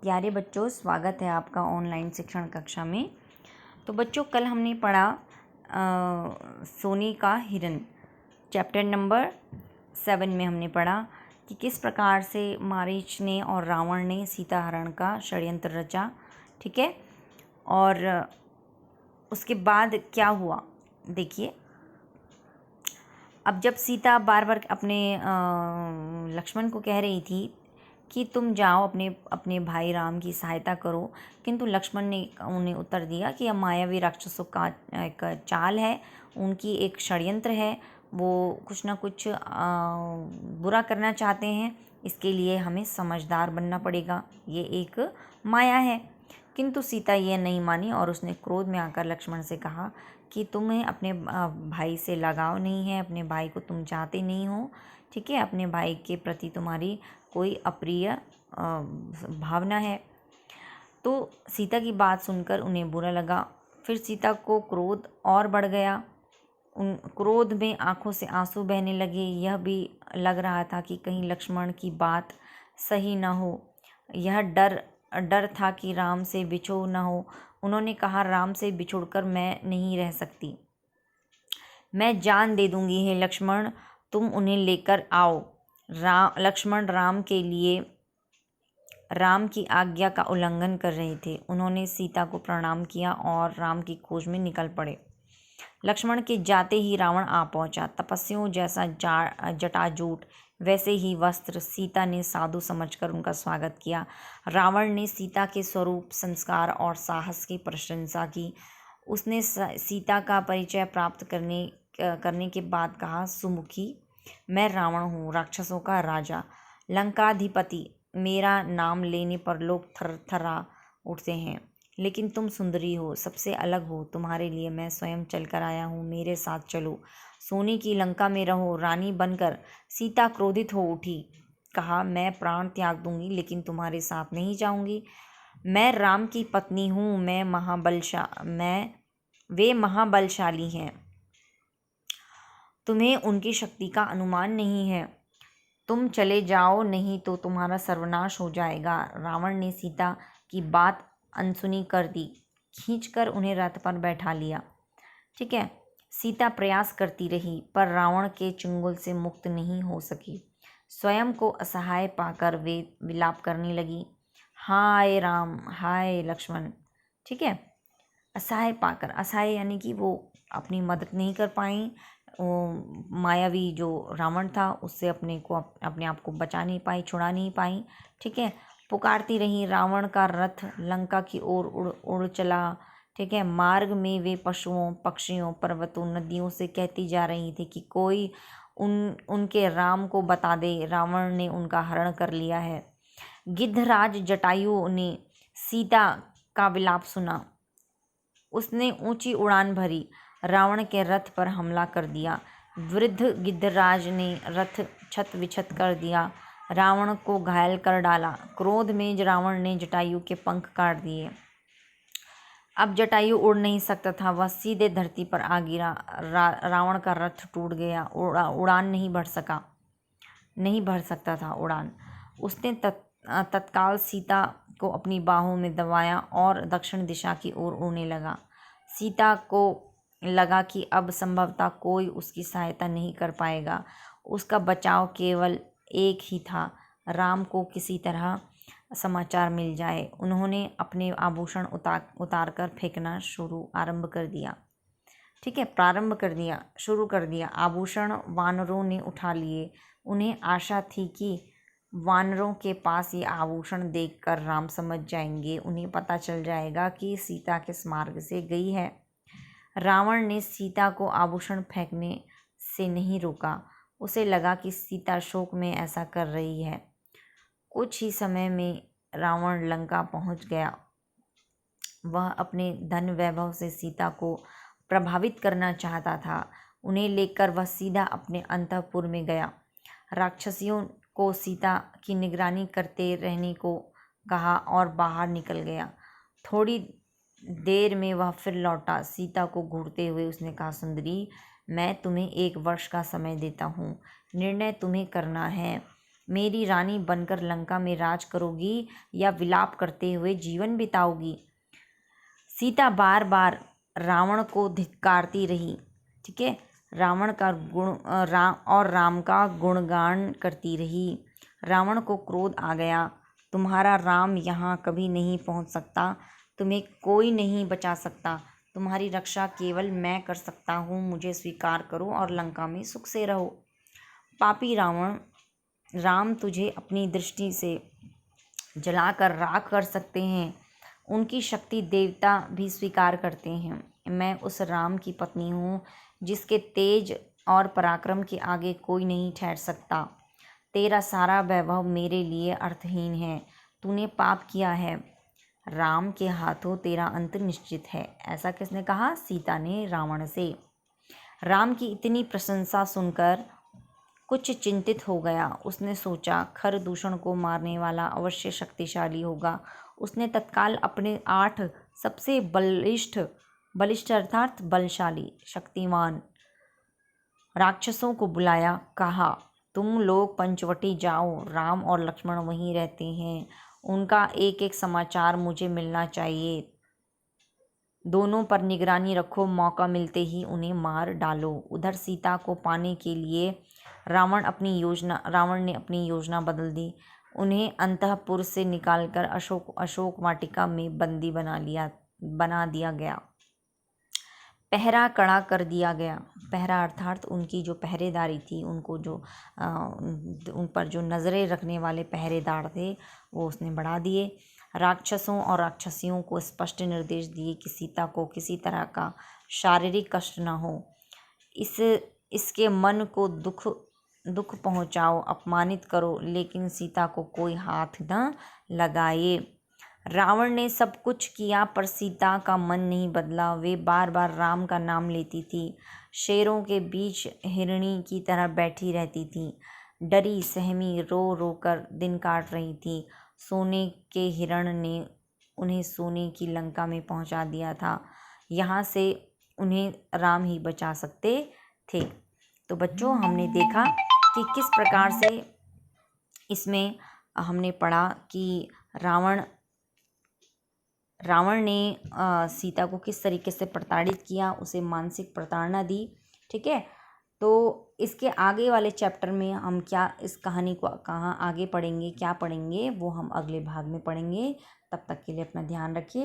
प्यारे बच्चों, स्वागत है आपका ऑनलाइन शिक्षण कक्षा में। तो बच्चों, कल हमने पढ़ा सोने का हिरन, चैप्टर नंबर 7 में हमने पढ़ा कि किस प्रकार से मारीच ने और रावण ने सीता हरण का षड्यंत्र रचा। ठीक है, और उसके बाद क्या हुआ देखिए। अब जब सीता बार बार अपने लक्ष्मण को कह रही थी कि तुम जाओ अपने भाई राम की सहायता करो, किंतु लक्ष्मण ने उन्हें उत्तर दिया कि यह मायावी राक्षसों का एक चाल है, उनकी एक षड्यंत्र है, वो कुछ ना कुछ बुरा करना चाहते हैं, इसके लिए हमें समझदार बनना पड़ेगा, ये एक माया है। किंतु सीता यह नहीं मानी और उसने क्रोध में आकर लक्ष्मण से कहा कि तुम्हें अपने भाई से लगाव नहीं है, अपने भाई को तुम चाहते नहीं हो। ठीक है, अपने भाई के प्रति तुम्हारी कोई अप्रिय भावना है। तो सीता की बात सुनकर उन्हें बुरा लगा। फिर सीता को क्रोध और बढ़ गया। उन क्रोध में आंखों से आंसू बहने लगे। यह भी लग रहा था कि कहीं लक्ष्मण की बात सही न हो। यह डर था कि राम से बिछो न हो। उन्होंने कहा, राम से बिछुड़कर मैं नहीं रह सकती, मैं जान दे दूंगी। हे लक्ष्मण, तुम उन्हें लेकर आओ। लक्ष्मण राम की आज्ञा का उल्लंघन कर रहे थे। उन्होंने सीता को प्रणाम किया और राम की खोज में निकल पड़े। लक्ष्मण के जाते ही रावण आ पहुंचा। तपस्वियों जैसा जटाजूट, वैसे ही वस्त्र। सीता ने साधु समझकर उनका स्वागत किया। रावण ने सीता के स्वरूप, संस्कार और साहस की प्रशंसा की। उसने सीता का परिचय प्राप्त करने के बाद कहा, सुमुखी, मैं रावण हूँ, राक्षसों का राजा, लंकाधिपति। मेरा नाम लेने पर लोग थर्रा उठते हैं, लेकिन तुम सुंदरी हो, सबसे अलग हो। तुम्हारे लिए मैं स्वयं चलकर आया हूँ, मेरे साथ चलो, सोने की लंका में रहो रानी बनकर। सीता क्रोधित हो उठी, कहा, मैं प्राण त्याग दूंगी, लेकिन तुम्हारे साथ नहीं जाऊंगी। मैं राम की पत्नी हूँ, वे महाबलशाली हैं, तुम्हें उनकी शक्ति का अनुमान नहीं है। तुम चले जाओ, नहीं तो तुम्हारा सर्वनाश हो जाएगा। रावण ने सीता की बात अनसुनी कर दी, खींचकर उन्हें रथ पर बैठा लिया। ठीक है, सीता प्रयास करती रही, पर रावण के चंगुल से मुक्त नहीं हो सकी। स्वयं को असहाय पाकर वे विलाप करने लगी, हाय राम, हाय लक्ष्मण। ठीक है, असहाय यानी कि वो अपनी मदद नहीं कर पाई। मायावी जो रावण था, उससे अपने आप को बचा नहीं पाई, छुड़ा नहीं पाई। ठीक है, पुकारती रही। रावण का रथ लंका की ओर उड़ चला। ठीक है, मार्ग में वे पशुओं, पक्षियों, पर्वतों, नदियों से कहती जा रही थी कि कोई उनके राम को बता दे, रावण ने उनका हरण कर लिया है। गिद्धराज जटायु ने सीता का विलाप सुना। उसने ऊंची उड़ान भरी, रावण के रथ पर हमला कर दिया। वृद्ध गिद्धराज ने रथ छत विछत कर दिया, रावण को घायल कर डाला। क्रोध में रावण ने जटायु के पंख काट दिए। अब जटायु उड़ नहीं सकता था, वह सीधे धरती पर आ गिरा। रावण का रथ टूट गया, उड़ान नहीं भर सकता था उड़ान। उसने तत्काल सीता को अपनी बाहों में दबाया और दक्षिण दिशा की ओर उड़ने लगा। सीता को लगा कि अब संभवतः कोई उसकी सहायता नहीं कर पाएगा। उसका बचाव केवल एक ही था, राम को किसी तरह समाचार मिल जाए। उन्होंने अपने आभूषण उतार कर फेंकना शुरू कर दिया। आभूषण वानरों ने उठा लिए। उन्हें आशा थी कि वानरों के पास ये आभूषण देखकर राम समझ जाएंगे, उन्हें पता चल जाएगा कि सीता किस मार्ग से गई है। रावण ने सीता को आभूषण फेंकने से नहीं रोका। उसे लगा कि सीता शोक में ऐसा कर रही है। कुछ ही समय में रावण लंका पहुंच गया। वह अपने धन वैभव से सीता को प्रभावित करना चाहता था। उन्हें लेकर वह सीधा अपने अंतःपुर में गया। राक्षसियों को सीता की निगरानी करते रहने को कहा और बाहर निकल गया। थोड़ी देर में वह फिर लौटा। सीता को घूरते हुए उसने कहा, सुंदरी, मैं तुम्हें 1 वर्ष का समय देता हूँ, निर्णय तुम्हें करना है। मेरी रानी बनकर लंका में राज करोगी या विलाप करते हुए जीवन बिताओगी। सीता बार बार रावण को धिक्कारती रही, ठीक है, रावण का गुण राम का गुणगान करती रही। रावण को क्रोध आ गया, तुम्हारा राम यहाँ कभी नहीं पहुँच सकता, तुम्हें कोई नहीं बचा सकता, तुम्हारी रक्षा केवल मैं कर सकता हूँ, मुझे स्वीकार करो और लंका में सुख से रहो। पापी रावण, राम तुझे अपनी दृष्टि से जलाकर राख कर सकते हैं, उनकी शक्ति देवता भी स्वीकार करते हैं। मैं उस राम की पत्नी हूँ जिसके तेज और पराक्रम के आगे कोई नहीं ठहर सकता। तेरा सारा वैभव मेरे लिए अर्थहीन है, तूने पाप किया है, राम के हाथों तेरा अंत निश्चित है। ऐसा किसने कहा? सीता ने रावण से। राम की इतनी प्रशंसा सुनकर कुछ चिंतित हो गया। उसने सोचा खरदूषण को मारने वाला अवश्य शक्तिशाली होगा। उसने तत्काल अपने 8 सबसे बलिष्ठ अर्थात बलशाली, शक्तिमान राक्षसों को बुलाया। कहा, तुम लोग पंचवटी जाओ, राम और लक्ष्मण वहीं रहते हैं, उनका एक एक समाचार मुझे मिलना चाहिए। दोनों पर निगरानी रखो, मौका मिलते ही उन्हें मार डालो। उधर सीता को पाने के लिए रावण ने अपनी योजना बदल दी। उन्हें अंतःपुर से निकालकर अशोक वाटिका में बंदी बना दिया गया। पहरा कड़ा कर दिया गया। पहरा अर्थात उनकी जो पहरेदारी थी, उनको जो उन पर जो नज़रें रखने वाले पहरेदार थे वो उसने बढ़ा दिए। राक्षसों और राक्षसियों को स्पष्ट निर्देश दिए कि सीता को किसी तरह का शारीरिक कष्ट न हो, इसके मन को दुख पहुंचाओ, अपमानित करो, लेकिन सीता को कोई हाथ न लगाए। रावण ने सब कुछ किया पर सीता का मन नहीं बदला। वे बार बार राम का नाम लेती थी, शेरों के बीच हिरणी की तरह बैठी रहती थी, डरी सहमी रो रो कर दिन काट रही थी। सोने के हिरण ने उन्हें सोने की लंका में पहुंचा दिया था, यहाँ से उन्हें राम ही बचा सकते थे। तो बच्चों, हमने देखा कि किस प्रकार से इसमें हमने पढ़ा कि रावण ने सीता को किस तरीके से प्रताड़ित किया, उसे मानसिक प्रताड़ना दी। ठीक है, तो इसके आगे वाले चैप्टर में हम इस कहानी को कहाँ आगे पढ़ेंगे, क्या पढ़ेंगे, वो हम अगले भाग में पढ़ेंगे। तब तक के लिए अपना ध्यान रखिए।